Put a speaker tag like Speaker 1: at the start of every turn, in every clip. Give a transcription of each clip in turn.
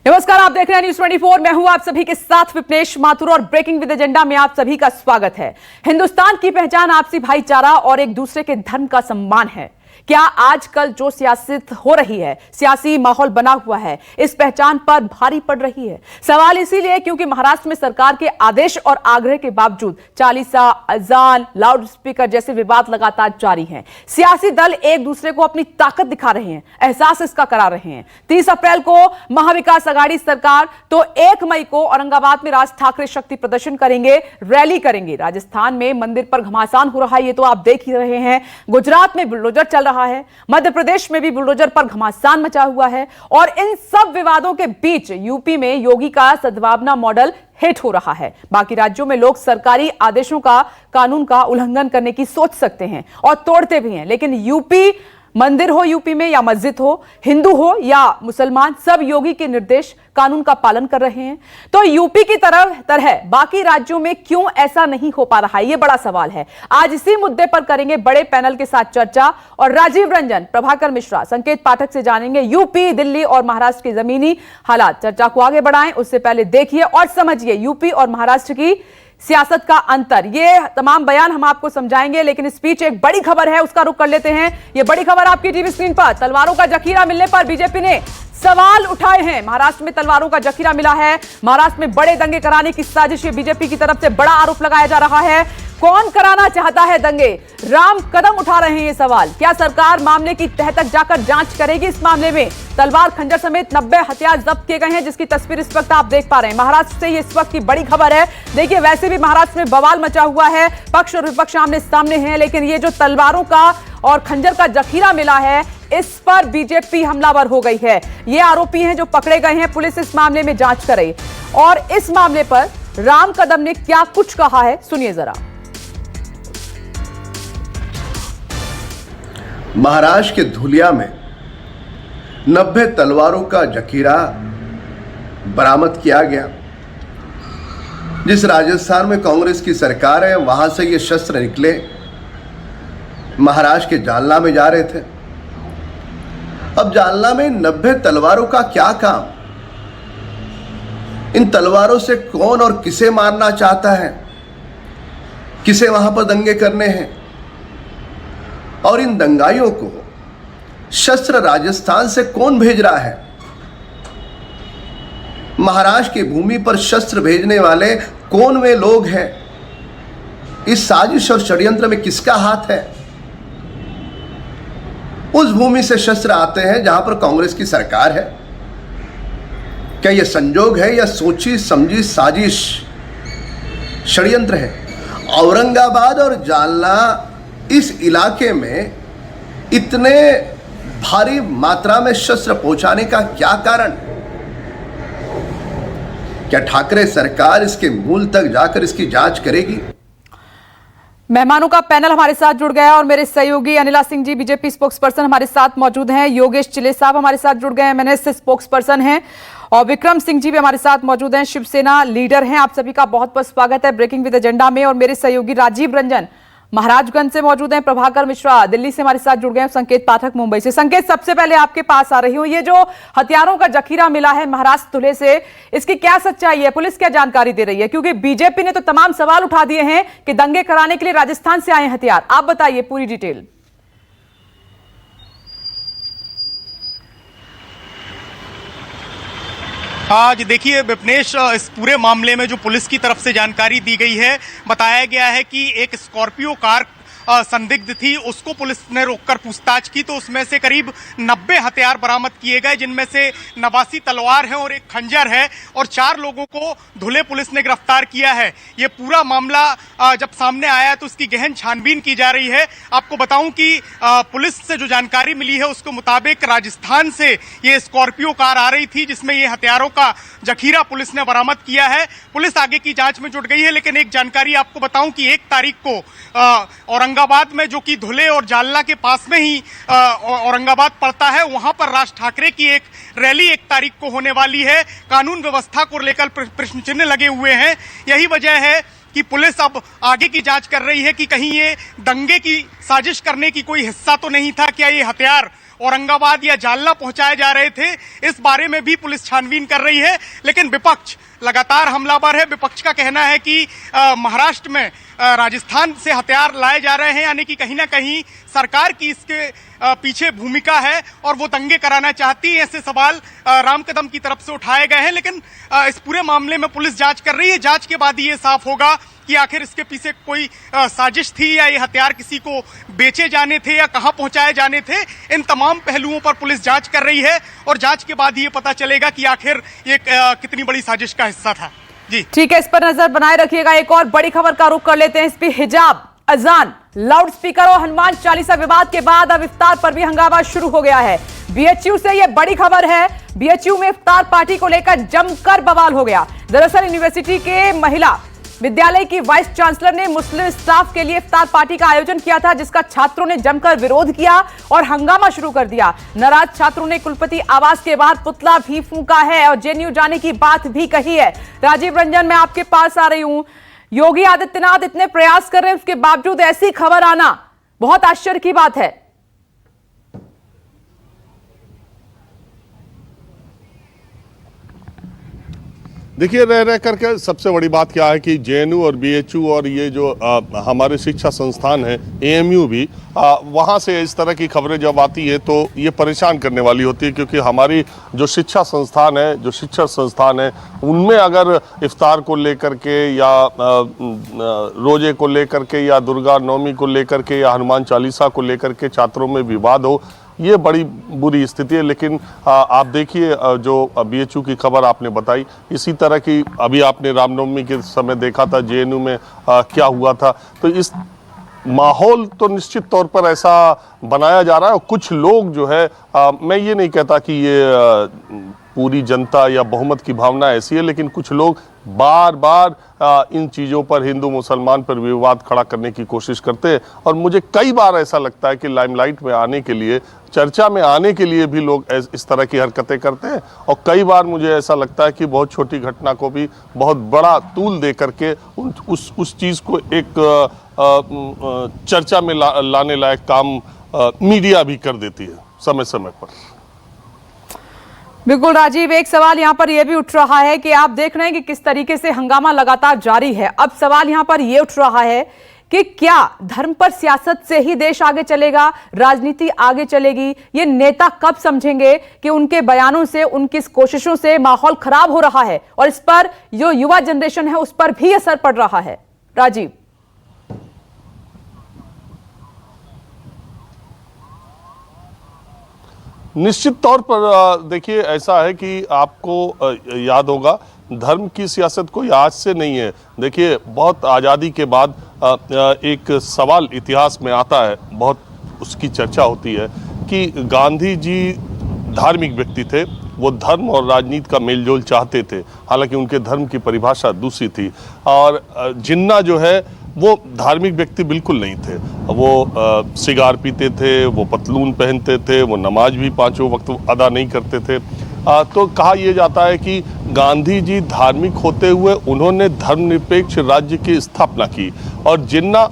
Speaker 1: नमस्कार, आप देख रहे हैं न्यूज़ 24। मैं हूं आप सभी के साथ विपनेश माथुर और ब्रेकिंग विद एजेंडा में आप सभी का स्वागत है। हिंदुस्तान की पहचान आपसी भाईचारा और एक दूसरे के धर्म का सम्मान है। क्या आजकल जो सियासत हो रही है, सियासी माहौल बना हुआ है, इस पहचान पर भारी पड़ रही है? सवाल इसीलिए क्योंकि महाराष्ट्र में सरकार के आदेश और आग्रह के बावजूद चालीसा, अजान, लाउड स्पीकर जैसे विवाद लगातार जारी हैं। सियासी दल एक दूसरे को अपनी ताकत दिखा रहे हैं, एहसास इसका करा रहे हैं। 30 अप्रैल को महाविकास आघाड़ी सरकार तो 1 मई को औरंगाबाद में राज ठाकरे शक्ति प्रदर्शन करेंगे, रैली करेंगे। राजस्थान में मंदिर पर घमासान हो रहा है, ये तो आप देख ही रहे हैं। गुजरात में बुलडोजर चल रहा है, मध्य प्रदेश में भी बुलडोजर पर घमासान मचा हुआ है और इन सब विवादों के बीच यूपी में योगी का सद्भावना मॉडल हिट हो रहा है। बाकी राज्यों में लोग सरकारी आदेशों का, कानून का उल्लंघन करने की सोच सकते हैं और तोड़ते भी हैं, लेकिन यूपी, मंदिर हो यूपी में या मस्जिद हो, हिंदू हो या मुसलमान, सब योगी के निर्देश, कानून का पालन कर रहे हैं। तो यूपी की तरह बाकी राज्यों में क्यों ऐसा नहीं हो पा रहा है, यह बड़ा सवाल है। आज इसी मुद्दे पर करेंगे बड़े पैनल के साथ चर्चा और राजीव रंजन, प्रभाकर मिश्रा, संकेत पाठक से जानेंगे यूपी, दिल्ली और महाराष्ट्र के जमीनी हालात। चर्चा को आगे बढ़ाएं उससे पहले देखिए और समझिए यूपी और महाराष्ट्र की सियासत का अंतर। ये तमाम बयान हम आपको समझाएंगे, लेकिन इस बीच एक बड़ी खबर है, उसका रुख कर लेते हैं। ये बड़ी खबर आपकी टीवी स्क्रीन पर। तलवारों का जखीरा मिलने पर बीजेपी ने सवाल उठाए हैं। महाराष्ट्र में तलवारों का जखीरा मिला है। महाराष्ट्र में बड़े दंगे कराने की साजिश बीजेपी की तरफ से बड़ा आरोप लगाया जा रहा है। कौन कराना चाहता है दंगे? राम कदम उठा रहे हैं ये सवाल। क्या सरकार मामले की तह तक जाकर जांच करेगी? इस मामले में तलवार, खंजर समेत 90 हथियार जब्त किए गए हैं, जिसकी तस्वीर इस वक्त आप देख पा रहे हैं। महाराष्ट्र से ये इस वक्त की बड़ी खबर है। देखिए, वैसे भी महाराष्ट्र में बवाल मचा हुआ है, पक्ष और विपक्ष आमने सामने हैं, लेकिन ये जो तलवारों का और खंजर का जखीरा मिला है, इस पर बीजेपी हमलावर हो गई है। ये आरोपी हैं जो पकड़े गए हैं, पुलिस इस मामले में जांच करे। और इस मामले पर राम कदम ने क्या कुछ कहा है, सुनिए जरा।
Speaker 2: महाराष्ट्र के धुलिया में 90 तलवारों का जखीरा बरामद किया गया। जिस राजस्थान में कांग्रेस की सरकार है, वहां से ये शस्त्र निकले, महाराष्ट्र के जालना में जा रहे थे। अब जालना में 90 तलवारों का क्या काम? इन तलवारों से कौन और किसे मारना चाहता है? किसे वहां पर दंगे करने हैं? और इन दंगाइयों को शस्त्र राजस्थान से कौन भेज रहा है? महाराष्ट्र की भूमि पर शस्त्र भेजने वाले कौन वे लोग हैं? इस साजिश और षड्यंत्र में किसका हाथ है? उस भूमि से शस्त्र आते हैं जहां पर कांग्रेस की सरकार है। क्या यह संजोग है या सोची समझी साजिश, षड्यंत्र है? औरंगाबाद और जालना, इस इलाके में इतने भारी मात्रा में शस्त्र पहुंचाने का क्या कारण? क्या ठाकरे सरकार इसके मूल तक जाकर इसकी जांच करेगी?
Speaker 1: मेहमानों का पैनल हमारे साथ जुड़ गया और मेरे सहयोगी अनिला सिंह जी, बीजेपी स्पोक्सपर्सन, हमारे साथ मौजूद हैं। योगेश चिले साहब हमारे साथ जुड़ गए हैं, एमएनएस से स्पोक्सपर्सन हैं। और विक्रम सिंह जी भी हमारे साथ मौजूद हैं, शिवसेना लीडर हैं। आप सभी का बहुत बहुत स्वागत है ब्रेकिंग विद एजेंडा में। और मेरे सहयोगी राजीव रंजन महाराजगंज से मौजूद हैं, प्रभाकर मिश्रा दिल्ली से हमारे साथ जुड़ गए हैं, संकेत पाठक मुंबई से। संकेत, सबसे पहले आपके पास आ रही हूं। ये जो हथियारों का जखीरा मिला है महाराष्ट्र धुले से, इसकी क्या सच्चाई है? पुलिस क्या जानकारी दे रही है? क्योंकि बीजेपी ने तो तमाम सवाल उठा दिए हैं कि दंगे कराने के लिए राजस्थान से आए हथियार। आप बताइए पूरी डिटेल।
Speaker 3: आज देखिए विपनेश, इस पूरे मामले में जो पुलिस की तरफ से जानकारी दी गई है, बताया गया है कि एक स्कॉर्पियो कार संदिग्ध थी, उसको पुलिस ने रोककर पूछताछ की तो उसमें से करीब 90 हथियार बरामद किए गए, जिनमें से 89 तलवार है और एक खंजर है, और 4 लोगों को धुले पुलिस ने गिरफ्तार किया है। ये पूरा मामला जब सामने आया तो उसकी गहन छानबीन की जा रही है। आपको बताऊं कि पुलिस से जो जानकारी मिली है उसके मुताबिक राजस्थान से ये स्कॉर्पियो कार आ रही थी, जिसमें ये हथियारों का जखीरा पुलिस ने बरामद किया है। पुलिस आगे की जांच में जुट गई है, लेकिन एक जानकारी आपको बताऊं कि 1 तारीख को औरंगाबाद में, जो कि धुले और जालना के पास में ही औरंगाबाद पड़ता है, वहां पर राज ठाकरे की एक रैली 1 तारीख को होने वाली है। कानून व्यवस्था को लेकर प्रश्न चिन्ह लगे हुए हैं। यही वजह है कि पुलिस अब आगे की जांच कर रही है कि कहीं ये दंगे की साजिश करने की कोई हिस्सा तो नहीं था। क्या ये हथियार औरंगाबाद या जालना पहुंचाए जा रहे थे, इस बारे में भी पुलिस छानबीन कर रही है। लेकिन विपक्ष लगातार हमलावर है। विपक्ष का कहना है कि महाराष्ट्र में राजस्थान से हथियार लाए जा रहे हैं, यानी कि कहीं ना कहीं सरकार की इसके पीछे भूमिका है और वो दंगे कराना चाहती है। ऐसे सवाल राम कदम की तरफ से उठाए गए हैं। लेकिन इस पूरे मामले में पुलिस जांच कर रही है। जांच के बाद ये साफ होगा कि आखिर इसके पीछे कोई साजिश थी या ये हथियार किसी को बेचे जाने थे या कहां पहुंचाए जाने थे। इन तमाम पहलुओं पर पुलिस जांच कर रही है और जांच के बाद ये पता चलेगा कि आखिर ये कितनी बड़ी साजिश का हिस्सा था। जी
Speaker 1: ठीक है, इस पर नजर बनाए रखिएगा। एक और बड़ी खबर का रुख कर लेते हैं। इस पर हिजाब, अजान, लाउड स्पीकर और हनुमान चालीसा विवाद के बाद अब इफ्तार पर भी हंगामा शुरू हो गया है। बीएचयू से यह बड़ी खबर है। बीएचयू में इफ्तार पार्टी को लेकर जमकर बवाल हो गया। दरअसल यूनिवर्सिटी के महिला विद्यालय की वाइस चांसलर ने मुस्लिम स्टाफ के लिए इफ्तार पार्टी का आयोजन किया था, जिसका छात्रों ने जमकर विरोध किया और हंगामा शुरू कर दिया। नाराज छात्रों ने कुलपति आवास के बाहर पुतला भी फूंका है और जेएनयू जाने की बात भी कही है। राजीव रंजन, मैं आपके पास आ रही हूं। योगी आदित्यनाथ इतने प्रयास कर रहे हैं, उसके बावजूद ऐसी खबर आना बहुत आश्चर्य की बात है।
Speaker 4: देखिए, रह करके सबसे बड़ी बात क्या है कि जेएनयू और बीएचयू और ये जो हमारे शिक्षा संस्थान है, एएमयू भी, वहाँ से इस तरह की खबरें जब आती है तो ये परेशान करने वाली होती है। क्योंकि हमारी जो शिक्षा संस्थान है, जो शिक्षण संस्थान है, उनमें अगर इफ्तार को लेकर के या रोजे को लेकर के या दुर्गा नवमी को लेकर के या हनुमान चालीसा को लेकर के छात्रों में विवाद हो, ये बड़ी बुरी स्थिति है। लेकिन आप देखिए, जो बीएचयू की खबर आपने बताई, इसी तरह की अभी आपने रामनवमी के समय देखा था जेएनयू में क्या हुआ था। तो इस माहौल तो निश्चित तौर पर ऐसा बनाया जा रहा है। और कुछ लोग जो है, मैं ये नहीं कहता कि ये पूरी जनता या बहुमत की भावना ऐसी है, लेकिन कुछ लोग बार बार इन चीज़ों पर, हिंदू मुसलमान पर विवाद खड़ा करने की कोशिश करते हैं। और मुझे कई बार ऐसा लगता है कि लाइमलाइट में आने के लिए, चर्चा में आने के लिए भी लोग इस तरह की हरकतें करते हैं। और कई बार मुझे ऐसा लगता है कि बहुत छोटी घटना को भी बहुत बड़ा तूल दे करके उस चीज़ को एक चर्चा में लाने लायक काम मीडिया भी कर देती है समय समय पर।
Speaker 1: बिल्कुल राजीव, एक सवाल यहां पर यह भी उठ रहा है कि आप देख रहे हैं कि किस तरीके से हंगामा लगातार जारी है। अब सवाल यहां पर यह उठ रहा है कि क्या धर्म पर सियासत से ही देश आगे चलेगा, राजनीति आगे चलेगी? ये नेता कब समझेंगे कि उनके बयानों से, उनकी कोशिशों से माहौल खराब हो रहा है और इस पर जो युवा जनरेशन है उस पर भी असर पड़ रहा है? राजीव,
Speaker 4: निश्चित तौर पर देखिए, ऐसा है कि आपको याद होगा, धर्म की सियासत कोई आज से नहीं है। देखिए, बहुत आज़ादी के बाद एक सवाल इतिहास में आता है, बहुत उसकी चर्चा होती है कि गांधी जी धार्मिक व्यक्ति थे। वो धर्म और राजनीति का मेलजोल चाहते थे, हालांकि उनके धर्म की परिभाषा दूसरी थी। और जिन्ना जो है वो धार्मिक व्यक्ति बिल्कुल नहीं थे। वो सिगार पीते थे, वो पतलून पहनते थे, वो नमाज भी पांचों वक्त अदा नहीं करते थे। तो कहा यह जाता है कि गांधी जी धार्मिक होते हुए उन्होंने धर्मनिरपेक्ष राज्य की स्थापना की, और जिन्ना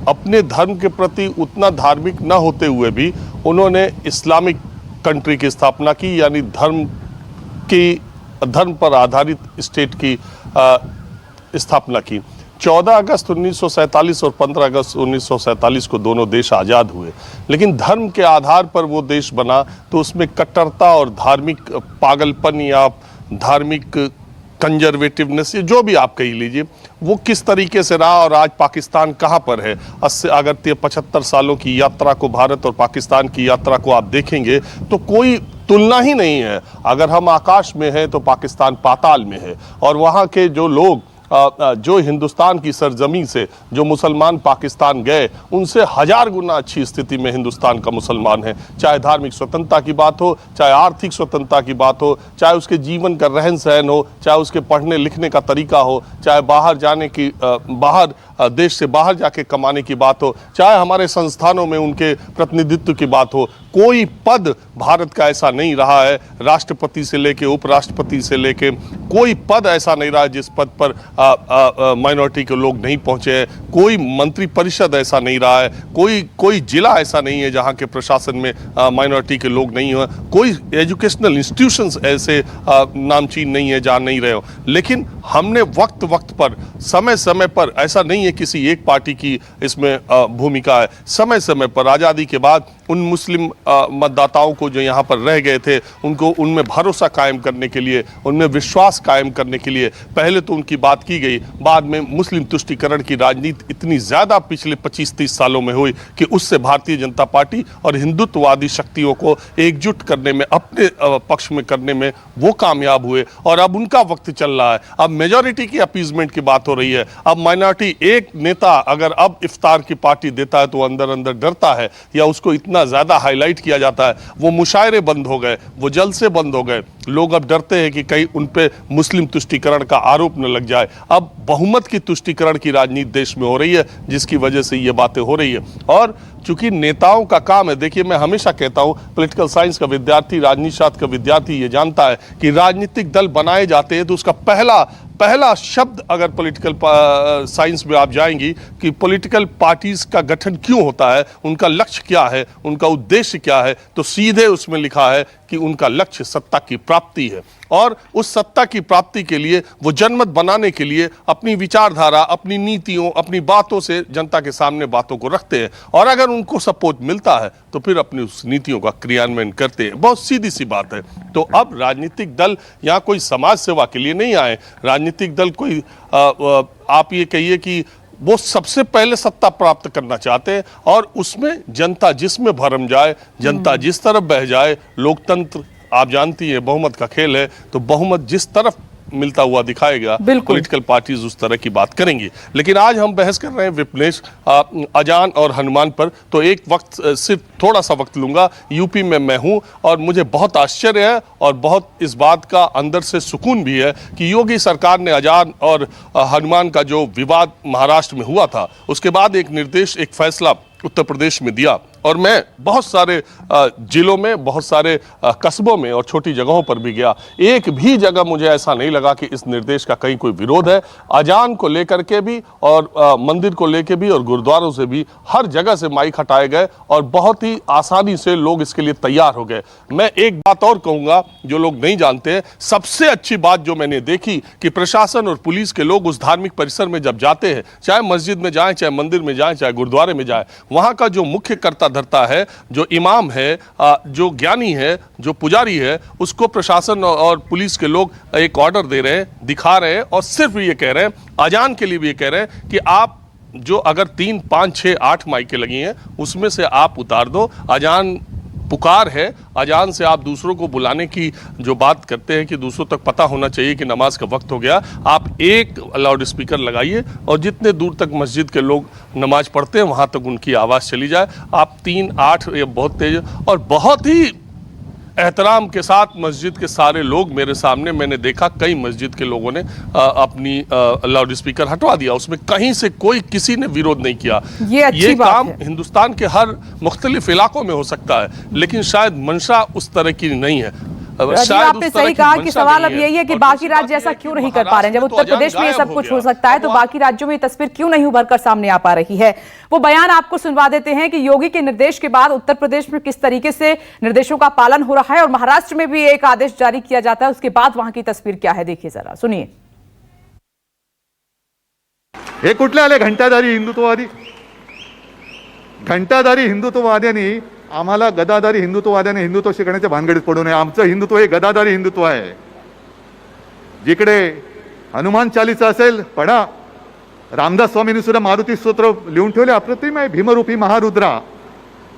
Speaker 4: अपने धर्म के प्रति उतना धार्मिक न होते हुए भी उन्होंने इस्लामिक कंट्री की स्थापना की, यानी धर्म पर आधारित स्टेट की स्थापना की। 14 अगस्त 1947 और 15 अगस्त 1947 को दोनों देश आज़ाद हुए, लेकिन धर्म के आधार पर वो देश बना तो उसमें कट्टरता और धार्मिक पागलपन या धार्मिक कंजर्वेटिवनेस, जो भी आप कही लीजिए, वो किस तरीके से रहा और आज पाकिस्तान कहाँ पर है। अगर 75 सालों की यात्रा को, भारत और पाकिस्तान की यात्रा को आप देखेंगे तो कोई तुलना ही नहीं है। अगर हम आकाश में हैं तो पाकिस्तान पाताल में है। और वहाँ के जो लोग जो हिंदुस्तान की सरजमी से जो मुसलमान पाकिस्तान गए, उनसे 1000 गुना अच्छी स्थिति में हिंदुस्तान का मुसलमान है। चाहे धार्मिक स्वतंत्रता की बात हो, चाहे आर्थिक स्वतंत्रता की बात हो, चाहे उसके जीवन का रहन सहन हो, चाहे उसके पढ़ने लिखने का तरीका हो, चाहे बाहर जाने की, देश से बाहर जाके कमाने की बात हो, चाहे हमारे संस्थानों में उनके प्रतिनिधित्व की बात हो, कोई पद भारत का ऐसा नहीं रहा है, राष्ट्रपति से लेके उपराष्ट्रपति से लेके कोई पद ऐसा नहीं रहा है जिस पद पर माइनॉरिटी के लोग नहीं पहुंचे हैं। कोई मंत्री परिषद ऐसा नहीं रहा है, कोई जिला ऐसा नहीं है जहां के प्रशासन में माइनॉरिटी के लोग नहीं हो, कोई एजुकेशनल इंस्टीट्यूशंस ऐसे नामचीन नहीं है जहां नहीं रहे हो। लेकिन हमने वक्त वक्त पर समय समय पर, ऐसा नहीं है किसी एक पार्टी की इसमें भूमिका है, समय समय पर आज़ादी के बाद उन मुस्लिम मतदाताओं को जो यहाँ पर रह गए थे उनको उनमें भरोसा कायम करने के लिए, उनमें विश्वास कायम करने के लिए पहले तो उनकी बात की गई। बाद में मुस्लिम तुष्टीकरण की राजनीति इतनी ज़्यादा पिछले 25-30 सालों में हुई कि उससे भारतीय जनता पार्टी और हिंदुत्ववादी शक्तियों को एकजुट करने में, अपने पक्ष में करने में वो कामयाब हुए। और अब उनका वक्त चल रहा है, अब मेजॉरिटी की अपीजमेंट की बात हो रही है। अब माइनॉरिटी एक नेता अगर अब इफ्तार की पार्टी देता है तो अंदर अंदर डरता है या उसको इतना ज्यादा हाईलाइट किया जाता है। वो मुशायरे बंद हो गए, वो जलसे बंद हो गए। लोग अब डरते हैं कि कहीं उन पे मुस्लिम तुष्टीकरण का आरोप न लग जाए। अब बहुमत की तुष्टीकरण की राजनीति देश में हो रही है जिसकी वजह से ये बातें हो रही है। और चूंकि नेताओं का काम है, देखिए मैं हमेशा कहता हूं, पॉलिटिकल साइंस का विद्यार्थी, राजनीति शास्त्र का विद्यार्थी ये जानता है कि राजनीतिक दल बनाए जाते हैं तो उसका पहला शब्द अगर पॉलिटिकल साइंस में आप जाएंगी कि पॉलिटिकल पार्टीज का गठन क्यों होता है, उनका लक्ष्य क्या है, उनका उद्देश्य क्या है, तो सीधे उसमें लिखा है कि उनका लक्ष्य सत्ता की प्राप्ति है। और उस सत्ता की प्राप्ति के लिए, वो जनमत बनाने के लिए अपनी विचारधारा, अपनी नीतियों, अपनी बातों से जनता के सामने बातों को रखते हैं। और अगर उनको सपोर्ट मिलता है तो फिर अपनी उस नीतियों का क्रियान्वयन करते हैं। बहुत सीधी सी बात है। तो अब राजनीतिक दल यहाँ कोई समाज सेवा के लिए नहीं आए। राजनीतिक दल कोई आप ये कहिए कि वो सबसे पहले सत्ता प्राप्त करना चाहते हैं और उसमें जनता जिसमें भरम जाए, जनता जिस तरफ बह जाए, लोकतंत्र आप जानती है बहुमत का खेल है, तो बहुमत जिस तरफ मिलता हुआ दिखाएगा पॉलिटिकल पार्टीज उस तरह की बात करेंगी। लेकिन आज हम बहस कर रहे हैं विपनेश अजान और हनुमान पर, तो एक वक्त सिर्फ थोड़ा सा वक्त लूंगा। यूपी में मैं हूं और मुझे बहुत आश्चर्य है और बहुत इस बात का अंदर से सुकून भी है कि योगी सरकार ने अजान और हनुमान का जो विवाद महाराष्ट्र में हुआ था उसके बाद एक निर्देश, एक फैसला उत्तर प्रदेश में दिया। और मैं बहुत सारे जिलों में, बहुत सारे कस्बों में और छोटी जगहों पर भी गया। एक भी जगह मुझे ऐसा नहीं लगा कि इस निर्देश का कहीं कोई विरोध है। अजान को लेकर के भी और मंदिर को लेकर भी और गुरुद्वारों से भी हर जगह से माइक हटाए गए और बहुत ही आसानी से लोग इसके लिए तैयार हो गए। मैं एक बात और कहूँगा जो लोग नहीं जानते हैं, सबसे अच्छी बात जो मैंने देखी कि प्रशासन और पुलिस के लोग उस धार्मिक परिसर में जब जाते हैं, चाहे मस्जिद में जाएं, चाहे मंदिर में जाएं, चाहे गुरुद्वारे में जाएं, वहाँ का जो मुख्य कर्ता धरता है, जो इमाम है, जो ज्ञानी है, जो पुजारी है, उसको प्रशासन और पुलिस के लोग एक ऑर्डर दे रहे हैं, दिखा रहे हैं और सिर्फ ये कह रहे हैं, अजान के लिए भी ये कह रहे हैं कि आप जो अगर 3, 5, 6, 8 माइकें लगी हैं उसमें से आप उतार दो। अजान पुकार है, अजान से आप दूसरों को बुलाने की जो बात करते हैं कि दूसरों तक पता होना चाहिए कि नमाज का वक्त हो गया, आप एक लाउड स्पीकर लगाइए और जितने दूर तक मस्जिद के लोग नमाज पढ़ते हैं वहाँ तक उनकी आवाज़ चली जाए। आप 3, 8 या बहुत तेज और बहुत ही एहतराम के साथ मस्जिद के सारे लोग मेरे सामने, मैंने देखा कई मस्जिद के लोगों ने अपनी लाउड स्पीकर हटवा दिया। उसमें कहीं से कोई किसी ने विरोध नहीं किया। ये काम हिंदुस्तान के हर मुख्तलिफ इलाकों में हो सकता है, लेकिन शायद मंशा उस तरह की नहीं है।
Speaker 1: आपने सही कहा कि सवाल अब यही है कि बाकी राज्य ऐसा क्यों नहीं कर पा रहे हैं। जब उत्तर प्रदेश में ये सब कुछ हो सकता है तो बाकी राज्यों में ये तस्वीर क्यों नहीं उभर कर सामने आ पा रही है। वो बयान आपको सुनवा देते हैं कि योगी के निर्देश के बाद उत्तर प्रदेश में किस तरीके से निर्देशों का पालन हो रहा है और महाराष्ट्र में भी एक आदेश जारी किया जाता है, उसके बाद वहां की तस्वीर क्या है, देखिए जरा, सुनिए।
Speaker 5: हे कुठले आले घंटाधारी हिंदुत्ववादी? घंटाधारी हिंदुत्ववाद्यांनी आम्हाला गदाधारी हिंदुत्ववाद्याने हिंदुत्व शिकण्याच्या भानगडीत पडू नये। आमचं हिंदुत्व हे गदाधारी हिंदुत्व आहे। जिकडे हनुमान चालीसा असेल पढा, रामदास स्वामींनी सुद्धा मारुती स्तोत्र लिहून ठेवले, अप्रतिम आहे, भीमरूपी महारुद्रा।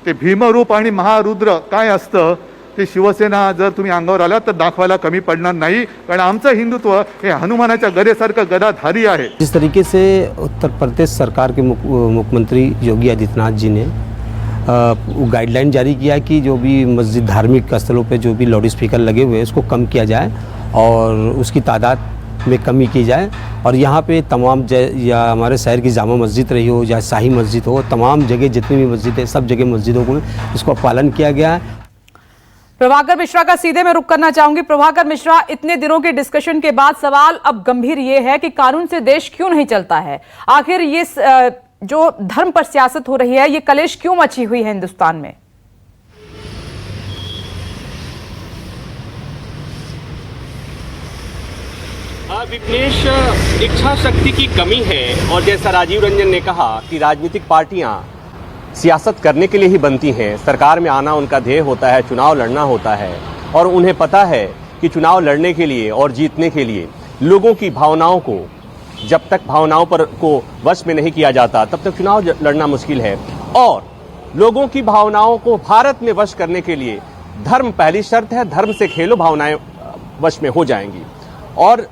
Speaker 5: ते भीमरूप आणि महारुद्र काय असतं ते शिवसेना जर तुम्ही अंगावर आला तर दाखवायला कमी पडणार नाही, कारण आमचं हिंदुत्व हे हनुमानाच्या गदेसारखं गदाधारी आहे।
Speaker 6: जिस तरीके से उत्तर प्रदेश सरकार के मुख्यमंत्री योगी आदित्यनाथ जी ने गाइडलाइन जारी किया कि जो भी मस्जिद धार्मिक स्थलों पे जो भी लाउड स्पीकर लगे हुए हैं उसको कम किया जाए और उसकी तादाद में कमी की जाए और यहाँ पे तमाम या हमारे शहर की जामा मस्जिद रही हो या शाही मस्जिद हो, तमाम जगह जितनी भी मस्जिद है सब जगह मस्जिदों को इसको पालन किया गया है।
Speaker 1: प्रभाकर मिश्रा का सीधे मैं रुख करना चाहूंगी। प्रभाकर मिश्रा, इतने दिनों के डिस्कशन के बाद सवाल अब गंभीर ये है कि कानून से देश क्यों नहीं चलता है? आखिर ये जो धर्म पर सियासत हो रही है, ये कलेश क्यों मची हुई है हिंदुस्तान में?
Speaker 7: विपनेश, इच्छा शक्ति की कमी है और जैसा राजीव रंजन ने कहा कि राजनीतिक पार्टियां सियासत करने के लिए ही बनती हैं। सरकार में आना उनका ध्येय होता है, चुनाव लड़ना होता है और उन्हें पता है कि चुनाव लड़ने के लिए और जीतने के लिए लोगों की भावनाओं को, जब तक भावनाओं पर को वश में नहीं किया जाता तब तक चुनाव लड़ना मुश्किल है। और लोगों की भावनाओं को भारत में वश करने के लिए धर्म पहली शर्त है। धर्म से खेलो, भावनाएं वश में हो जाएंगी। और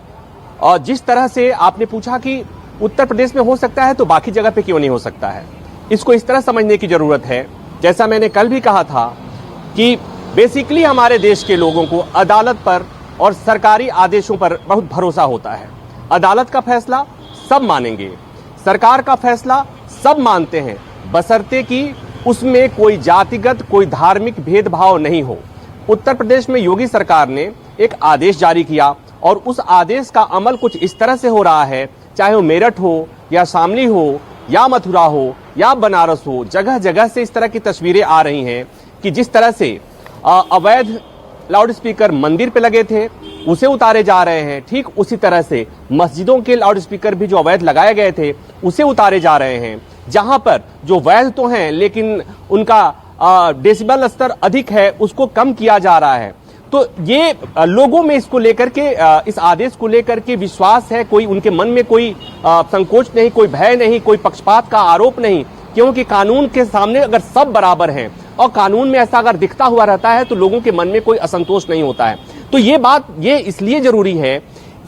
Speaker 7: जिस तरह से आपने पूछा कि उत्तर प्रदेश में हो सकता है तो बाकी जगह पे क्यों नहीं हो सकता है, इसको इस तरह समझने की जरूरत है। जैसा मैंने कल भी कहा था कि बेसिकली हमारे देश के लोगों को अदालत पर और सरकारी आदेशों पर बहुत भरोसा होता है। अदालत का फैसला सब मानेंगे, सरकार का फैसला सब मानते हैं, बशर्ते कि उसमें कोई जातिगत, कोई धार्मिक भेदभाव नहीं हो। उत्तर प्रदेश में योगी सरकार ने एक आदेश जारी किया और उस आदेश का अमल कुछ इस तरह से हो रहा है, चाहे वो मेरठ हो या शामली हो या मथुरा हो या बनारस हो, जगह जगह से इस तरह की तस्वीरें आ रही हैं कि जिस तरह से अवैध लाउडस्पीकर मंदिर पे लगे थे उसे उतारे जा रहे हैं, ठीक उसी तरह से मस्जिदों के लाउडस्पीकर भी जो अवैध लगाए गए थे उसे उतारे जा रहे हैं। जहां पर जो वैध तो हैं लेकिन उनका डेसिबल स्तर अधिक है उसको कम किया जा रहा है। तो ये लोगों में इसको लेकर के, इस आदेश को लेकर के विश्वास है, कोई उनके मन में कोई संकोच नहीं, कोई भय नहीं, कोई पक्षपात का आरोप नहीं, क्योंकि कानून के सामने अगर सब बराबर हैं और कानून में ऐसा अगर दिखता हुआ रहता है तो लोगों के मन में कोई असंतोष नहीं होता है। तो ये बात ये इसलिए जरूरी है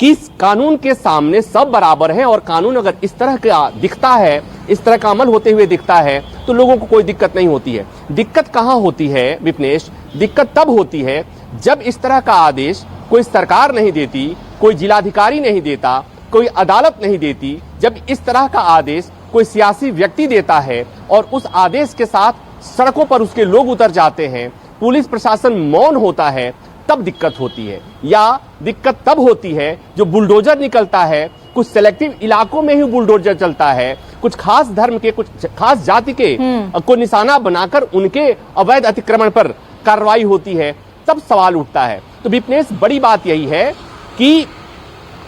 Speaker 7: कि कानून के सामने सब बराबर हैं और कानून अगर इस तरह का दिखता है, इस तरह का अमल होते हुए दिखता है तो लोगों को कोई दिक्कत नहीं होती है। दिक्कत कहां होती है विपनेश? दिक्कत तब होती है जब इस तरह का आदेश कोई सरकार नहीं देती, कोई जिलाधिकारी नहीं देता, कोई अदालत नहीं देती। जब इस तरह का आदेश कोई सियासी व्यक्ति देता है और उस आदेश के साथ सड़कों पर उसके लोग उतर जाते हैं, पुलिस प्रशासन मौन होता है, तब दिक्कत होती है। या दिक्कत तब होती है जो बुलडोजर निकलता है, कुछ सेलेक्टिव इलाकों में ही बुलडोजर चलता है, कुछ खास धर्म के, कुछ खास जाति के को निशाना बनाकर उनके अवैध अतिक्रमण पर कार्रवाई होती है, तब सवाल उठता है। तो विपनेश, बड़ी बात यही है कि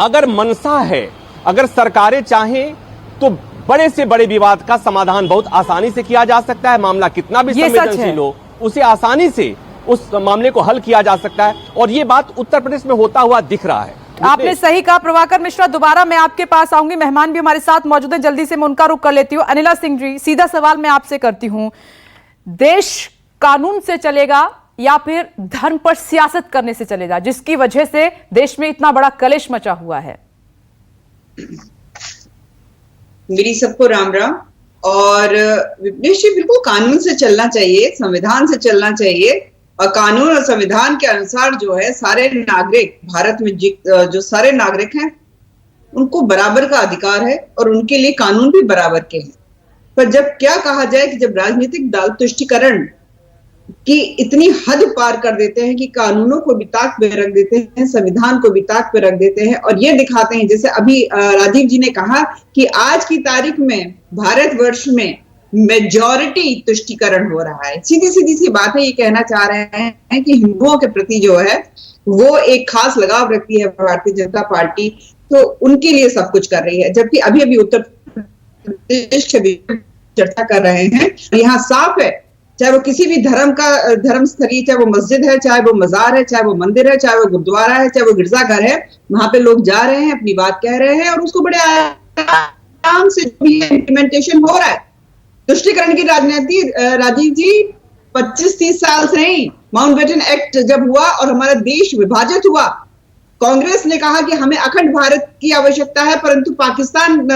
Speaker 7: अगर मनसा है, अगर सरकारें चाहें तो बड़े से बड़े विवाद का समाधान बहुत आसानी से किया जा सकता है। मामला कितना भी संवेदनशील हो, उसे आसानी से उस मामले को हल किया जा सकता है और ये बात उत्तर प्रदेश में होता हुआ दिख रहा है।
Speaker 1: आपने सही कहा। प्रभाकर मिश्रा, दोबारा मैं आपके पास आऊंगी, मेहमान भी हमारे साथ मौजूद है, जल्दी से मैं उनका रुख कर लेती हूँ। अनिला सिंह जी, सीधा सवाल मैं आपसे करती हूँ, देश कानून से चलेगा या फिर धर्म पर सियासत करने से चलेगा, जिसकी वजह से देश में इतना बड़ा कलेश मचा हुआ है?
Speaker 8: मेरी सबको राम राम। और विपनेश जी, बिल्कुल कानून से चलना चाहिए, संविधान से चलना चाहिए और कानून और संविधान के अनुसार जो है सारे नागरिक, भारत में जो सारे नागरिक हैं उनको बराबर का अधिकार है और उनके लिए कानून भी बराबर के हैं। पर जब क्या कहा जाए कि जब राजनीतिक दल तुष्टिकरण कि इतनी हद पार कर देते हैं कि कानूनों को भी ताक पे रख देते हैं, संविधान को भी ताक पे रख देते हैं और ये दिखाते हैं, जैसे अभी राजीव जी ने कहा कि आज की तारीख में भारतवर्ष में मेजॉरिटी तुष्टिकरण हो रहा है। सीधी सीधी सी बात है, ये कहना चाह रहे हैं कि हिंदुओं के प्रति जो है वो एक खास लगाव रखती है भारतीय जनता पार्टी, तो उनके लिए सब कुछ कर रही है। जबकि अभी अभी उत्तर प्रदेश के चर्चा कर रहे हैं, यहाँ साफ है, चाहे वो किसी भी धर्म स्थली, चाहे वो मस्जिद है, चाहे वो मजार है, चाहे वो मंदिर है, चाहे वो गुरुद्वारा है, चाहे वो गिरजाघर है, वहां पे लोग जा रहे हैं, अपनी बात कह रहे हैं और उसको बड़े आराम से इम्प्लीमेंटेशन हो रहा है। तुष्टिकरण की राजनीति राजीव जी 25-30 साल से नहीं, माउंटबेटन एक्ट जब हुआ और हमारा देश विभाजित हुआ, कांग्रेस ने कहा कि हमें अखंड भारत की आवश्यकता है, परंतु पाकिस्तान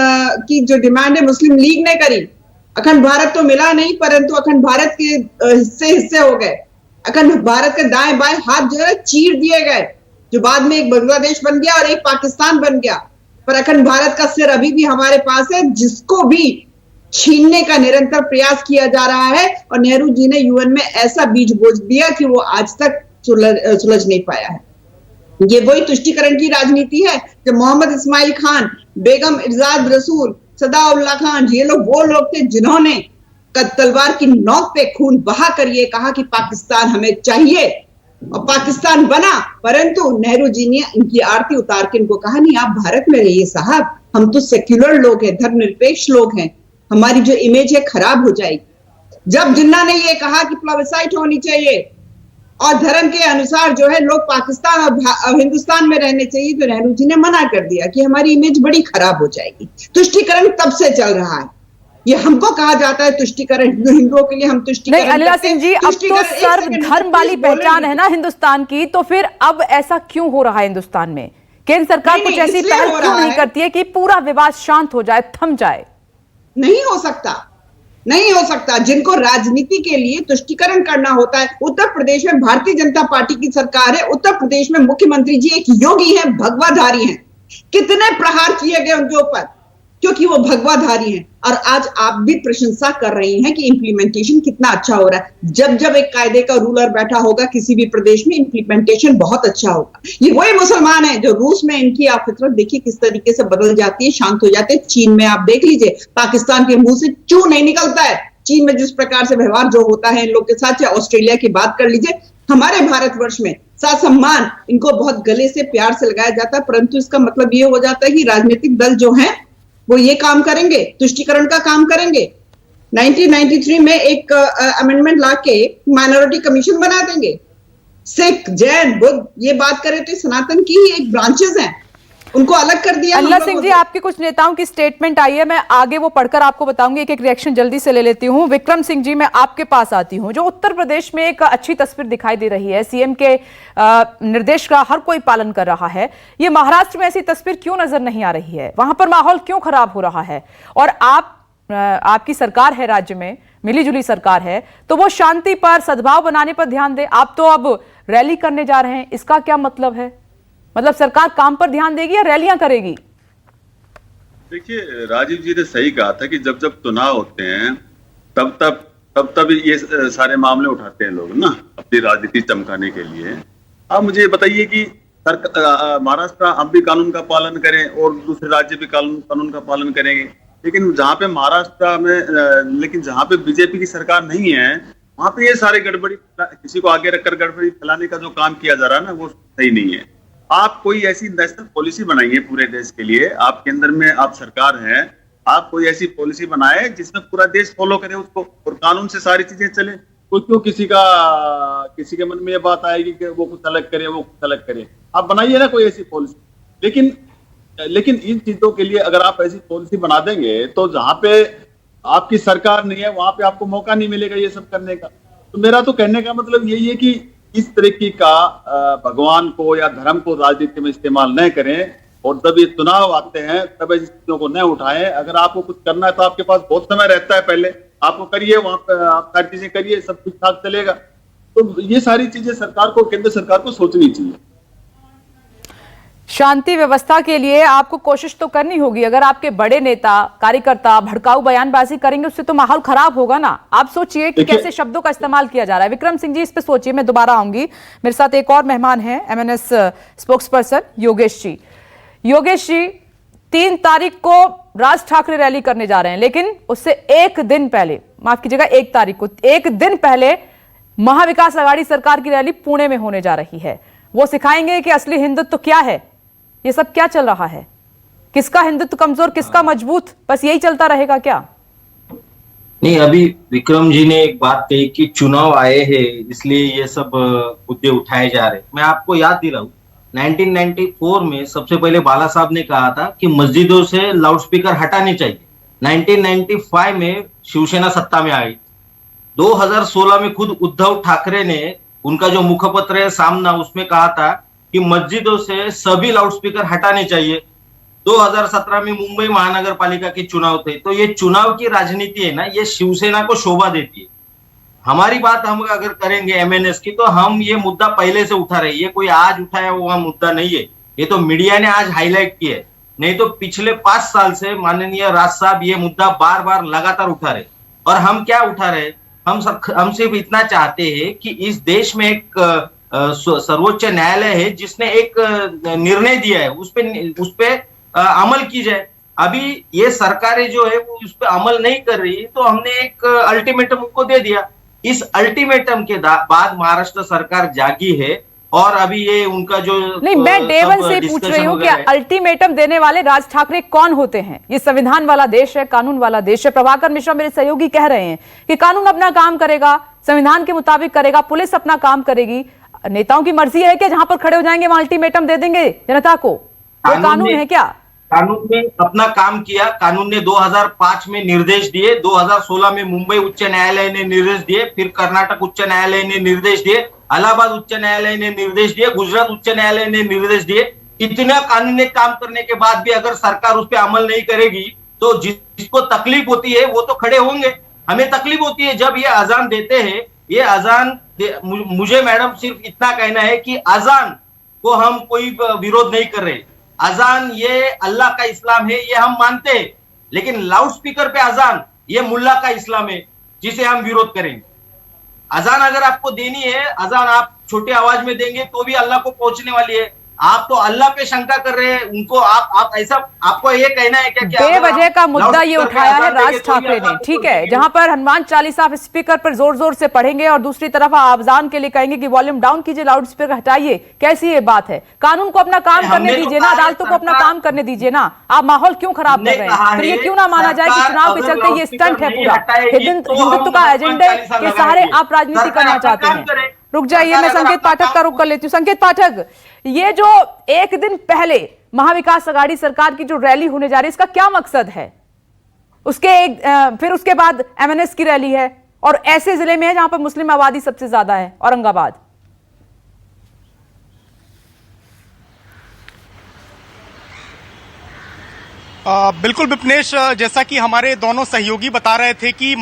Speaker 8: की जो डिमांड है मुस्लिम लीग ने करी। अखंड भारत तो मिला नहीं, परंतु अखंड भारत के हिस्से हो गए। अखंड भारत के दाएं बाएं हाथ जो है चीर दिए गए। जो बाद में एक बांग्लादेश बन गया और एक पाकिस्तान बन गया। पर अखंड भारत का सिर अभी भी हमारे पास है, जिसको भी छीनने का निरंतर प्रयास किया जा रहा है। और नेहरू जी ने यूएन में ऐसा बीज बोझ दिया कि वो आज तक सुलझ नहीं पाया है। ये वही तुष्टीकरण की राजनीति है जब मोहम्मद इस्माइल खान, बेगम इर्शाद रसूल, सदाउल्लाह खान, ये लोग वो लोग थे जिन्होंने तलवार की नोक पे खून बहा कर ये कहा कि पाकिस्तान हमें चाहिए, और पाकिस्तान बना। परंतु नेहरू जी ने इनकी आरती उतार के इनको कहा, नहीं आप भारत में रहिए साहब, हम तो सेक्युलर लोग हैं, धर्मनिरपेक्ष लोग हैं, हमारी जो इमेज है खराब हो जाएगी। जब जिन्ना ने ये कहा कि प्लेबिसाइट होनी चाहिए और धर्म के अनुसार जो है लोग पाकिस्तान और हिंदुस्तान में रहने चाहिए, तो नेहरू जी ने मना कर दिया कि हमारी इमेज बड़ी खराब हो जाएगी। तुष्टीकरण तब से चल रहा है। ये हमको कहा जाता है तुष्टीकरण, हिंदुओं के लिए हम तुष्टीकरण।
Speaker 1: नहीं अनिला सिंह जी, अब तो सर्वधर्म वाली पहचान है ना हिंदुस्तान की, तो फिर अब ऐसा क्यों हो रहा है हिंदुस्तान में? केंद्र सरकार कुछ ऐसी पहल क्यों नहीं करती है कि पूरा विवाद शांत हो जाए, थम जाए?
Speaker 8: नहीं हो सकता, नहीं हो सकता। जिनको राजनीति के लिए तुष्टीकरण करना होता है, उत्तर प्रदेश में भारतीय जनता पार्टी की सरकार है, उत्तर प्रदेश में मुख्यमंत्री जी एक योगी हैं, भगवाधारी हैं। कितने प्रहार किए गए उनके ऊपर क्योंकि वो भगवाधारी हैं। और आज आप भी प्रशंसा कर रही हैं कि इंप्लीमेंटेशन कितना अच्छा हो रहा है। जब जब एक कायदे का रूलर बैठा होगा किसी भी प्रदेश में, इंप्लीमेंटेशन बहुत अच्छा होगा। ये वही मुसलमान है जो रूस में, इनकी आप फितरत देखिए किस तरीके से बदल जाती है, शांत हो जाते हैं। चीन में आप देख लीजिए, पाकिस्तान के मुंह से चू नहीं निकलता है। चीन में जिस प्रकार से व्यवहार जो होता है इन लोग के साथ, या ऑस्ट्रेलिया की बात कर लीजिए, हमारे भारतवर्ष में साथ सम्मान इनको बहुत गले से प्यार से लगाया जाता है। परंतु इसका मतलब ये हो जाता है कि राजनीतिक दल जो है वो ये काम करेंगे, तुष्टीकरण का काम करेंगे। 1993 में एक अमेंडमेंट लाके माइनॉरिटी कमीशन बना देंगे। सिख, जैन, बुद्ध, ये बात करें तो सनातन की ही एक ब्रांचेस हैं, उनको अलग कर दिया।
Speaker 1: अनिला सिंह जी, आपके कुछ नेताओं की स्टेटमेंट आई है, मैं आगे वो पढ़कर आपको बताऊंगी। एक रिएक्शन जल्दी से ले लेती हूं। विक्रम सिंह जी, मैं आपके पास आती हूं। जो उत्तर प्रदेश में एक अच्छी तस्वीर दिखाई दे रही है, सीएम के निर्देश का हर कोई पालन कर रहा है, ये महाराष्ट्र में ऐसी तस्वीर क्यों नजर नहीं आ रही है? वहां पर माहौल क्यों खराब हो रहा है? और आपकी सरकार है, राज्य में मिलीजुली सरकार है, तो वो शांति पर, सद्भाव बनाने पर ध्यान दे। आप तो अब रैली करने जा रहे हैं, इसका क्या मतलब है? मतलब सरकार काम पर ध्यान देगी या रैलियां करेगी?
Speaker 9: देखिए, राजीव जी ने सही कहा था कि जब जब चुनाव होते हैं तब ये सारे मामले उठाते हैं लोग ना, अपनी राजनीति चमकाने के लिए। आप मुझे बताइए कि महाराष्ट्र हम भी कानून का पालन करें और दूसरे राज्य भी कानून का पालन करेंगे, लेकिन जहां पे महाराष्ट्र में, लेकिन जहां पे बीजेपी की सरकार नहीं है, वहां पे ये सारे गड़बड़ी, किसी को आगे रखकर गड़बड़ी फैलाने का जो काम किया जा रहा है ना, वो सही नहीं है। आप कोई ऐसी नेशनल पॉलिसी बनाइए पूरे देश के लिए, आप केंद्र में आप सरकार है, आप कोई ऐसी पॉलिसी बनाए जिसमें पूरा देश फॉलो करे उसको, और कानून से सारी चीजें चले। कोई क्यों किसी के मन में ये बात आएगी कि वो कुछ अलग करे, वो कुछ अलग करे? आप बनाइए ना कोई ऐसी पॉलिसी। लेकिन इन चीजों के लिए अगर आप ऐसी पॉलिसी बना देंगे तो जहां पे आपकी सरकार नहीं है वहां पे आपको मौका नहीं मिलेगा ये सब करने का। तो मेरा तो कहने का मतलब यही है कि इस तरीके का भगवान को या धर्म को राजनीति में इस्तेमाल न करें, और जब ये चुनाव आते हैं तब ऐसी चीजों को न उठाएं। अगर आपको कुछ करना है तो आपके पास बहुत समय रहता है, पहले आपको करिए, वहां पर आप सारी चीजें करिए, सब ठीक ठाक चलेगा। तो ये सारी चीजें सरकार को, केंद्र सरकार को सोचनी चाहिए।
Speaker 1: शांति व्यवस्था के लिए आपको कोशिश तो करनी होगी। अगर आपके बड़े नेता, कार्यकर्ता भड़काऊ बयानबाजी करेंगे, उससे तो माहौल खराब होगा ना। आप सोचिए कि कैसे शब्दों का इस्तेमाल किया जा रहा है। विक्रम सिंह जी, इस पे सोचिए। मैं दोबारा आऊंगी, मेरे साथ एक और मेहमान हैं, एमएनएस स्पोक्सपर्सन योगेश जी। योगेश जी, 3 तारीख को राज ठाकरे रैली करने जा रहे हैं, लेकिन उससे एक दिन पहले, माफ कीजिएगा 1 तारीख को, एक दिन पहले महाविकास आघाड़ी सरकार की रैली पुणे में होने जा रही है। वो सिखाएंगे कि असली हिंदुत्व क्या है। ये सब क्या चल रहा है? किसका हिंदुत्व कमजोर, किसका मजबूत? बस यही चलता रहेगा क्या?
Speaker 10: नहीं, अभी विक्रम जी ने एक बात कही कि चुनाव आए हैं इसलिए ये सब मुद्दे उठाए जा रहे हैं। मैं आपको याद दिलाऊं, 1994 में सबसे पहले बाला साहब ने कहा था कि मस्जिदों से लाउडस्पीकर हटाने चाहिए। 1995 में शिवसेना सत्ता में आई। 2016 में खुद उद्धव ठाकरे ने, उनका जो मुखपत्र है सामना, उसमें कहा था कि मस्जिदों से सभी लाउडस्पीकर हटाने चाहिए। 2017 में मुंबई महानगर पालिका के चुनाव थे। तो ये चुनाव की राजनीति है ना, ये शिवसेना को शोभा देती है। हमारी बात हम अगर करेंगे एमएनएस की, तो हम ये मुद्दा पहले से उठा रहे हैं। ये कोई आज उठाया हुआ मुद्दा नहीं है, ये तो मीडिया ने आज हाईलाइट किया है। नहीं तो पिछले 5 साल से माननीय राज साहब ये मुद्दा बार बार लगातार उठा रहे। और हम क्या उठा रहे, हम सिर्फ इतना चाहते हैं कि इस देश में एक सर्वोच्च न्यायालय है जिसने एक निर्णय दिया है, उस पे अमल की जाए। अभी ये सरकारें जो है वो उस पर अमल नहीं कर रही, तो हमने एक अल्टीमेटम उनको दे दिया। इस अल्टीमेटम के बाद महाराष्ट्र सरकार जागी है और अभी ये उनका जो
Speaker 1: नहीं, मैं देवन से पूछ रही हूँ कि अल्टीमेटम देने वाले राज ठाकरे कौन होते हैं? ये संविधान वाला देश है, कानून वाला देश है। प्रभाकर मिश्रा मेरे सहयोगी कह रहे हैं कि कानून अपना काम करेगा, संविधान के मुताबिक करेगा, पुलिस अपना काम करेगी। नेताओं की मर्जी है कि जहां पर खड़े हो जाएंगे वहां अल्टीमेटम दे देंगे जनता को? वो कानून है क्या?
Speaker 10: कानून ने अपना काम किया। कानून ने 2005 में निर्देश दिए, 2016 में मुंबई उच्च न्यायालय ने निर्देश दिए, फिर कर्नाटक उच्च न्यायालय ने निर्देश दिए, इलाहाबाद उच्च न्यायालय ने निर्देश दिए, गुजरात उच्च न्यायालय ने निर्देश दिए। इतना कानून ने काम करने के बाद भी अगर सरकार उस पर अमल नहीं करेगी तो जिसको तकलीफ होती है वो तो खड़े होंगे। हमें तकलीफ होती है जब ये अजान देते हैं। ये अजान मुझे मैडम सिर्फ इतना कहना है कि अजान को हम कोई विरोध नहीं कर रहे। अजान ये अल्लाह का इस्लाम है, ये हम मानते हैं, लेकिन लाउड स्पीकर पे अजान ये मुल्ला का इस्लाम है जिसे हम विरोध करेंगे। अजान अगर आपको देनी है, अजान आप छोटी आवाज में देंगे तो भी अल्लाह को पहुंचने वाली है। आप तो अल्लाह पे शंका कर रहे हैं उनको। आप ऐसा, आपको ये कहना है क्या?
Speaker 1: बेवजह का मुद्दा ये उठाया है राज ठाकरे ने, ठीक है, जहां पर हनुमान चालीसा आप स्पीकर पर जोर जोर से पढ़ेंगे और दूसरी तरफ आवाजान के लिए कहेंगे कि वॉल्यूम डाउन कीजिए, लाउड स्पीकर हटाइए। कैसी ये बात है? कानून को अपना काम करने दीजिए ना, अदालतों को अपना काम करने दीजिए ना। आप माहौल क्यों खराब कर रहे हैं? फिर ये क्यों ना माना जाए कि चुनाव के चलते ये स्टंट है पूरा, हिंदुत्व का एजेंडे के सहारे आप राजनीति करना चाहते हैं? रुक जाइए, मैं संकेत पाठक का रुख कर लेती हूँ। संकेत पाठक, ये जो एक दिन पहले महाविकास अघाड़ी सरकार की जो रैली होने जा रही है, इसका क्या मकसद है? फिर उसके बाद एमएनएस की रैली है और ऐसे जिले में है जहां पर मुस्लिम आबादी सबसे ज्यादा है, औरंगाबाद।
Speaker 3: बिल्कुल विपनेश, जैसा कि हमारे दोनों सहयोगी बता रहे थे कि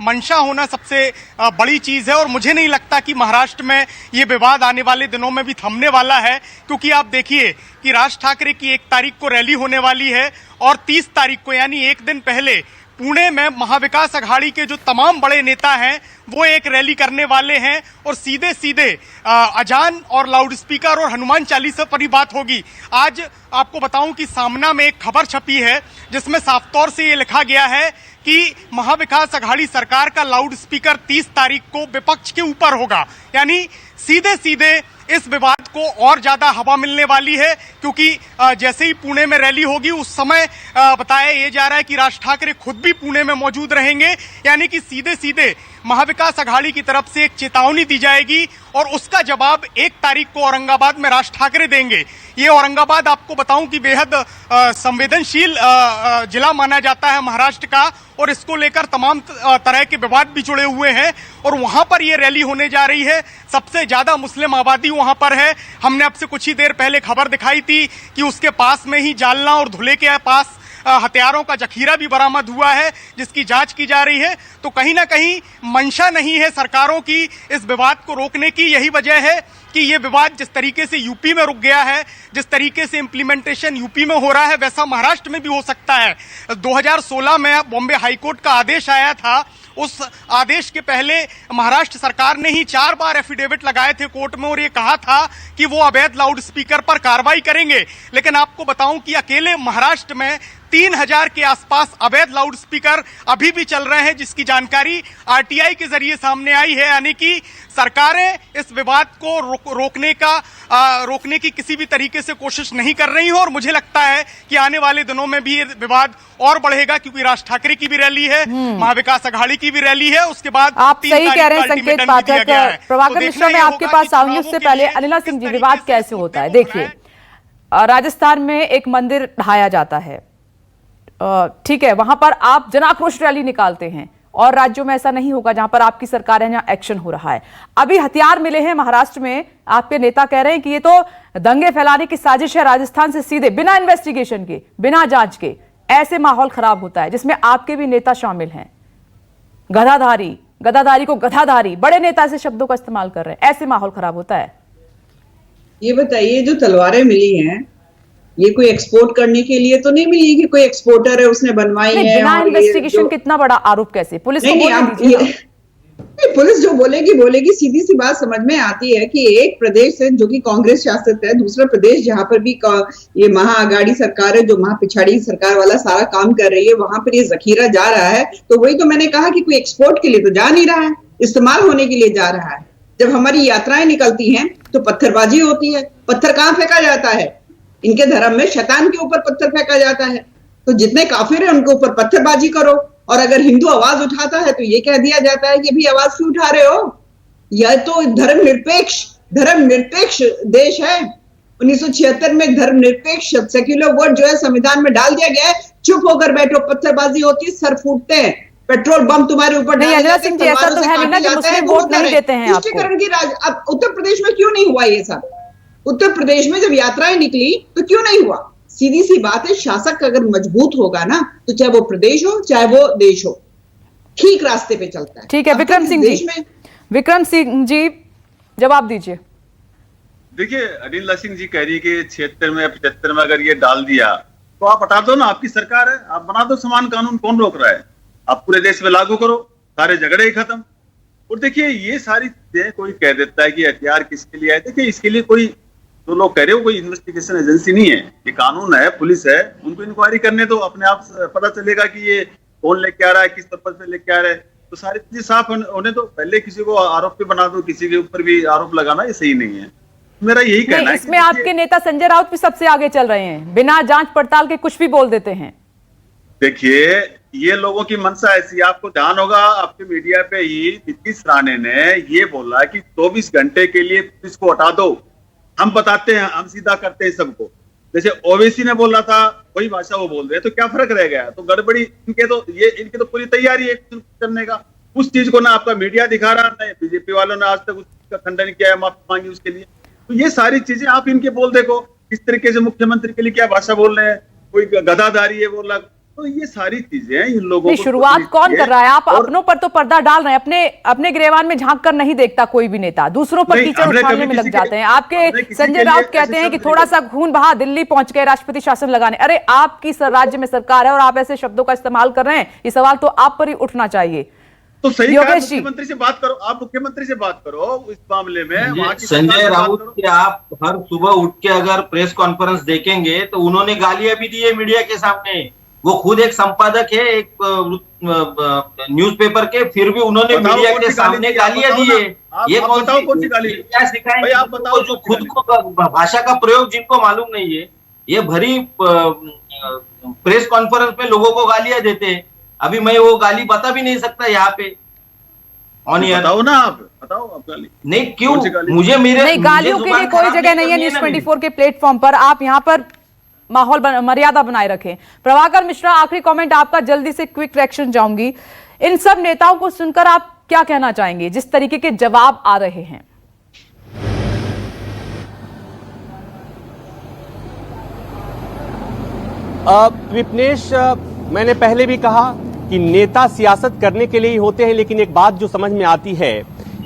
Speaker 3: मंशा होना सबसे बड़ी चीज है और मुझे नहीं लगता कि महाराष्ट्र में ये विवाद आने वाले दिनों में भी थमने वाला है, क्योंकि आप देखिए कि राज ठाकरे की 1 तारीख को रैली होने वाली है और 30 तारीख को यानी एक दिन पहले पुणे में महाविकास अघाड़ी के जो तमाम बड़े नेता हैं वो एक रैली करने वाले हैं और सीधे सीधे अजान और लाउडस्पीकर और हनुमान चालीसा पर ही बात होगी। आज आपको बताऊं कि सामना में एक खबर छपी है जिसमें साफ तौर से ये लिखा गया है कि महाविकास अघाड़ी सरकार का लाउडस्पीकर 30 तारीख को विपक्ष के ऊपर होगा, यानी सीधे सीधे इस विवाद को और ज्यादा हवा मिलने वाली है, क्योंकि जैसे ही पुणे में रैली होगी उस समय बताया ये जा रहा है कि राज ठाकरे खुद भी पुणे में मौजूद रहेंगे, यानी कि सीधे सीधे महाविकास अघाड़ी की तरफ से एक चेतावनी दी जाएगी और उसका जवाब 1 तारीख को औरंगाबाद में राज ठाकरे देंगे। ये औरंगाबाद आपको बताऊं कि बेहद संवेदनशील जिला माना जाता है महाराष्ट्र का और इसको लेकर तमाम तरह के विवाद भी जुड़े हुए हैं और वहां पर ये रैली होने जा रही है। सबसे ज्यादा मुस्लिम आबादी वहां पर है। हमने आपसे कुछ ही देर पहले खबर दिखाई थी कि उसके पास में ही जालना और धुले के पास हथियारों का जखीरा भी बरामद हुआ है जिसकी जांच की जा रही है। तो कहीं ना कहीं मंशा नहीं है सरकारों की इस विवाद को रोकने की। यही वजह है कि ये विवाद जिस तरीके से यूपी में रुक गया है, जिस तरीके से इंप्लीमेंटेशन यूपी में हो रहा है, वैसा महाराष्ट्र में भी हो सकता है। 2016 में बॉम्बे हाईकोर्ट का आदेश आया था, उस आदेश के पहले महाराष्ट्र सरकार ने ही 4 बार एफिडेविट लगाए थे कोर्ट में और ये कहा था कि वो अवैध लाउडस्पीकर पर कार्रवाई करेंगे। लेकिन आपको बताऊं कि अकेले महाराष्ट्र में 3000 के आसपास अवैध लाउडस्पीकर अभी भी चल रहे हैं, जिसकी जानकारी आरटीआई के जरिए सामने आई है। यानी कि सरकारें इस विवाद को रोकने की किसी भी तरीके से कोशिश नहीं कर रही हैं और मुझे लगता है कि आने वाले दिनों में भी ये विवाद और बढ़ेगा, क्योंकि राज ठाकरे की भी रैली है, महाविकास अघाड़ी की भी रैली है। उसके बाद
Speaker 1: आप सही कह रहे हैं संकेत पाठक। प्रभाकर मिश्रा, मैं आपके पास आऊंगी, उससे पहले अनिला सिंह जी, विवाद कैसे होता है? देखिए, राजस्थान में एक मंदिर ढाया जाता है, ठीक है, वहां पर आप जन आक्रोश रैली निकालते हैं और राज्यों में ऐसा नहीं होगा जहां पर आपकी सरकार है, जहां एक्शन हो रहा है। अभी हथियार मिले हैं महाराष्ट्र में, आपके नेता कह रहे हैं कि ये तो दंगे फैलाने की साजिश है, राजस्थान से सीधे बिना इन्वेस्टिगेशन के, बिना जांच के ऐसे माहौल खराब होता है जिसमें आपके भी नेता शामिल हैं। गधाधारी गदादारी को गधादारी, बड़े नेता से शब्दों का इस्तेमाल कर रहे हैं, ऐसे माहौल खराब होता है।
Speaker 8: ये बताइए, जो तलवारें मिली हैं ये कोई एक्सपोर्ट करने के लिए तो नहीं मिली कि कोई एक्सपोर्टर है उसने बनवाई है?
Speaker 1: बिना
Speaker 8: और
Speaker 1: इन्वेस्टिगेशन कितना बड़ा आरोप कैसे? पुलिस को बोलने दीजिए ना।
Speaker 8: पुलिस जो बोलेगी सीधी सी बात समझ में आती है कि एक प्रदेश से जो कि कांग्रेस शासित है, दूसरा प्रदेश जहां पर भी ये महाअगाड़ी सरकार है, जो महापिछाड़ी सरकार वाला सारा काम कर रही है, वहां पर ये जखीरा जा रहा है। तो वही तो मैंने कहा कि कोई एक्सपोर्ट के लिए तो जा नहीं रहा है, इस्तेमाल होने के लिए जा रहा है। जब हमारी यात्राएं निकलती हैं तो पत्थरबाजी होती है। पत्थर कहाँ फेंका जाता है? इनके धर्म में शैतान के ऊपर पत्थर फेंका जाता है। तो जितने काफिर हैं उनके ऊपर पत्थरबाजी करो, और अगर हिंदू आवाज उठाता है तो ये कह दिया जाता है कि भी आवाज क्यों उठा रहे हो? यह तो धर्मनिरपेक्ष देश है। 1976 में धर्मनिरपेक्ष सेक्युलर वर्ड जो है संविधान में डाल दिया गया है। चुप होकर बैठो, पत्थरबाजी होती है, सर फूटते हैं, पेट्रोल बम तुम्हारे ऊपर
Speaker 1: नहीं, अजय सिंह जी, ऐसा तो है नहीं ना कि मुस्लिम वोट नहीं देते हैं आपको।
Speaker 8: तुष्टिकरण की राज अब उत्तर प्रदेश में क्यों नहीं हुआ ये सब? उत्तर प्रदेश में जब यात्राएं निकली तो क्यों नहीं हुआ? सीधी सी बात है, शासक अगर मजबूत होगा ना तो चाहे वो प्रदेश हो चाहे वो देश हो, ठीक रास्ते पे चलता है।
Speaker 1: ठीक है, विक्रम सिंह जी जवाब दीजिए।
Speaker 9: देखिए, अनिल सिंह जी कह रही है कि 76 में 75 में अगर ये डाल दिया तो आप हटा दो ना, आपकी सरकार है, आप बना दो समान कानून, कौन रोक रहा है? आप पूरे देश में लागू करो, सारे झगड़े ही खत्म। और देखिए, ये सारी चीजें कोई कह देता है कि हथियार किसके लिए है। देखिए, इसके लिए कोई, जो लोग कह रहे हो, कोई इन्वेस्टिगेशन एजेंसी नहीं है, ये कानून है, पुलिस है, उनको इंक्वायरी करने दो, अपने आप पता चलेगा कि ये कौन लेके आ रहा है, किस पर्पज से लेके आ रहा है। तो सारी चीजें साफ होने दो, पहले किसी को आरोपी बना दो, किसी के ऊपर भी आरोप लगाना ये सही नहीं है। मेरा यही कहना है।
Speaker 1: इसमें आपके नेता संजय राउत भी सबसे आगे चल रहे हैं, बिना जांच पड़ताल के कुछ भी बोल देते हैं।
Speaker 9: देखिए, ये लोगों की मंशा ऐसी, आपको ध्यान होगा आपके मीडिया पे ही नीतीश राणे ने ये बोला कि 24 घंटे के लिए पुलिस को हटा दो, हम बताते हैं, हम सीधा करते हैं सबको। जैसे ओवैसी ने बोला था वही भाषा वो बोल रहे हैं, तो क्या फर्क रह गया? तो गड़बड़ी इनके तो पूरी तैयारी है करने का। उस चीज को ना आपका मीडिया दिखा रहा, ना बीजेपी वालों ने आज तक उसका खंडन किया है, माफी मांगी उसके लिए। तो ये सारी चीजें आप इनके बोल देखो, किस तरीके से मुख्यमंत्री के लिए क्या भाषा बोल रहे हैं, कोई गदादारी है बोल रहा। तो ये सारी चीजें इन लोगों को
Speaker 1: शुरुआत कौन कर रहा है? आप अपनों पर तो पर्दा डाल रहे हैं, अपने गिरेबान में झांक कर नहीं देखता कोई भी नेता, दूसरों पर कीचड़ उछालने में लग जाते हैं। आपके संजय राउत कहते हैं कि थोड़ा सा खून बहा, दिल्ली पहुंच गए राष्ट्रपति शासन लगाने। अरे, आपकी राज्य में सरकार है और आप ऐसे शब्दों का इस्तेमाल कर रहे हैं, ये सवाल तो आप पर ही उठना चाहिए।
Speaker 9: तो सही कहा, मुख्यमंत्री से बात करो, आप मुख्यमंत्री से बात करो इस मामले में।
Speaker 10: संजय राउत की आप हर सुबह उठ के अगर प्रेस कॉन्फ्रेंस देखेंगे तो उन्होंने गालियां भी दी है मीडिया के सामने। वो खुद एक संपादक है एक न्यूज़पेपर के, फिर भी उन्होंने मीडिया के सामने गालियां दी है। ये कौन सी गाली? क्या सिखाएंगे आप बताओ, जो खुद को भाषा का प्रयोग जिनको मालूम नहीं है, ये भरी प्रेस कॉन्फ्रेंस में लोगों को गालियां देते हैं। अभी मैं वो गाली बता भी नहीं सकता यहाँ पे ऑन एयर।
Speaker 9: बताओ ना, आप बताओ, आप गाली
Speaker 10: नहीं क्यों? मुझे
Speaker 1: नहीं, गालियों के लिए कोई जगह नहीं है न्यूज़ 24 के प्लेटफॉर्म पर। आप यहाँ पर माहौल मर्यादा बनाए रखें। प्रभाकर मिश्रा, आखिरी कमेंट आपका, जल्दी से क्विक रिएक्शन चाहूंगी। इन सब नेताओं को सुनकर आप क्या कहना चाहेंगे, जिस तरीके के जवाब आ रहे हैं?
Speaker 7: विपनेश, मैंने पहले भी कहा कि नेता सियासत करने के लिए ही होते हैं, लेकिन एक बात जो समझ में आती है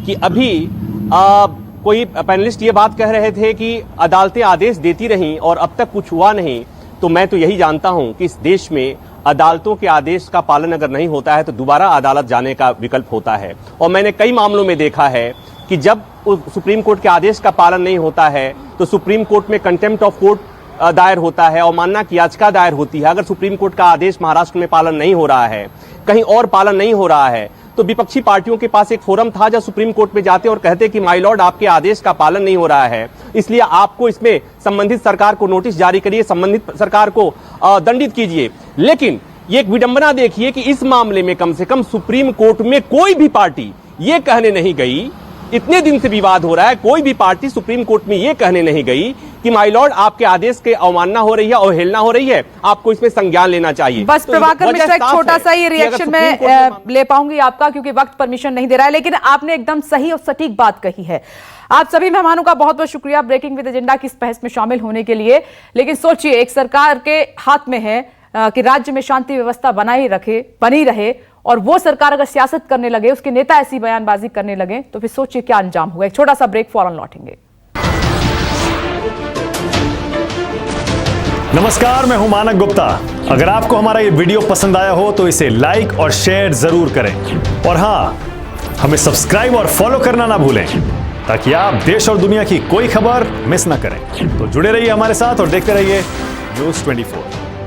Speaker 7: कि अभी कोई पैनलिस्ट ये बात कह रहे थे कि अदालतें आदेश देती रहीं और अब तक कुछ हुआ नहीं। तो मैं तो यही जानता हूं कि इस देश में अदालतों के आदेश का पालन अगर नहीं होता है तो दोबारा अदालत जाने का विकल्प होता है। और मैंने कई मामलों में देखा है कि जब सुप्रीम कोर्ट के आदेश का पालन नहीं होता है तो सुप्रीम कोर्ट में कंटेम्प्ट ऑफ कोर्ट दायर होता है और मानना की याचिका दायर होती है। अगर सुप्रीम कोर्ट का आदेश महाराष्ट्र में पालन नहीं हो रहा है, कहीं और पालन नहीं हो रहा है, तो विपक्षी पार्टियों के पास एक फोरम था जब सुप्रीम कोर्ट में जाते और कहते कि माय लॉर्ड, आपके आदेश का पालन नहीं हो रहा है, इसलिए आपको इसमें संबंधित सरकार को नोटिस जारी करिए, संबंधित सरकार को दंडित कीजिए। लेकिन ये एक विडंबना देखिए कि इस मामले में कम से कम सुप्रीम कोर्ट में कोई भी पार्टी ये कहने नहीं गई, इतने दिन से विवाद हो रहा है, कोई भी पार्टी सुप्रीम कोर्ट में यह कहने नहीं गई कि माय लॉर्ड, आपके आदेश के अवमानना हो रही है, अवहेलना हो रही है, आपको इसमें संज्ञान लेना चाहिए।
Speaker 1: बस प्रभाकर मिश्रा, एक छोटा सा ही रिएक्शन में ले पाऊंगी आपका, क्योंकि वक्त परमिशन नहीं दे रहा है, लेकिन आपने एकदम सही और सटीक बात कही है। आप सभी मेहमानों का बहुत बहुत शुक्रिया ब्रेकिंग विद एजेंडा की इस बहस में शामिल होने के लिए। लेकिन सोचिए, एक सरकार के हाथ में है कि राज्य में शांति व्यवस्था बनी रहे और वो सरकार अगर सियासत करने लगे, उसके नेता ऐसी बयानबाजी करने लगे, तो फिर सोचिए क्या अंजाम होगा। एक छोटा सा ब्रेक, फौरन लौटेंगे।
Speaker 11: नमस्कार, मैं हूं मानक गुप्ता। अगर आपको हमारा ये वीडियो पसंद आया हो तो इसे लाइक और शेयर जरूर करें, और हां, हमें सब्सक्राइब और फॉलो करना ना भूलें ताकि आप देश और दुनिया की कोई खबर मिस ना करें। तो जुड़े रहिए हमारे साथ और देखते रहिए न्यूज़ 24।